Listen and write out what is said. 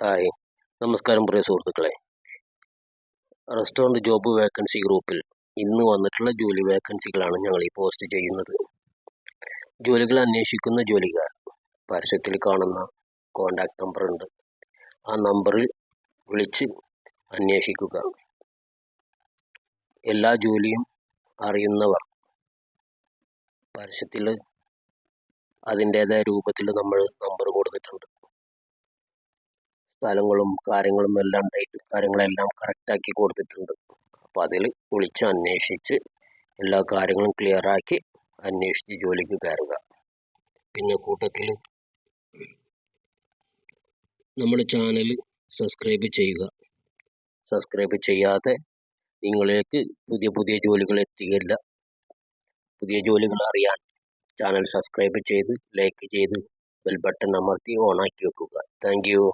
Hi, നമസ്കാരം പ്രിയ സുഹൃത്തുക്കളെ. Restaurant job vacancy ഗ്രൂപ്പിൽ ഇന്ന് വന്നിട്ടുള്ള ജോലി വേക്കൻസികളാണ് ഞങ്ങൾ ഈ പോസ്റ്റ് ചെയ്യുന്നത്. ജോലികൾ അന്വേഷിക്കുന്ന ജോലിക്കാർ പരസ്യത്തിൽ കാണുന്ന കോൺടാക്റ്റ് നമ്പർ ഉണ്ട്. ആ നമ്പറിൽ വിളിച്ച് അന്വേഷിക്കുക. എല്ലാ ജോലിയും അറിയുന്നവർ പരസ്യത്തിൽ അതിൻ്റേതായ രൂപത്തിൽ നമ്മൾ നമ്പർ കൊടുത്തിട്ടുണ്ട്. സ്ഥലങ്ങളും കാര്യങ്ങളും എല്ലാം കാര്യങ്ങളെല്ലാം കറക്റ്റാക്കി കൊടുത്തിട്ടുണ്ട്. അപ്പോൾ അതിൽ വിളിച്ച് അന്വേഷിച്ച് എല്ലാ കാര്യങ്ങളും ക്ലിയറാക്കി അന്വേഷിച്ച് ജോലിക്ക് കയറുക. പിന്നെ കൂട്ടത്തിൽ നമ്മുടെ ചാനൽ സബ്സ്ക്രൈബ് ചെയ്യുക. സബ്സ്ക്രൈബ് ചെയ്യാതെ നിങ്ങളിലേക്ക് പുതിയ ജോലികൾ എത്തുകയില്ല. പുതിയ ജോലികൾ അറിയാൻ ചാനൽ സബ്സ്ക്രൈബ് ചെയ്ത് ലൈക്ക് ചെയ്ത് ബെൽ ബട്ടൺ അമർത്തി ഓണാക്കി വെക്കുക. Thank you.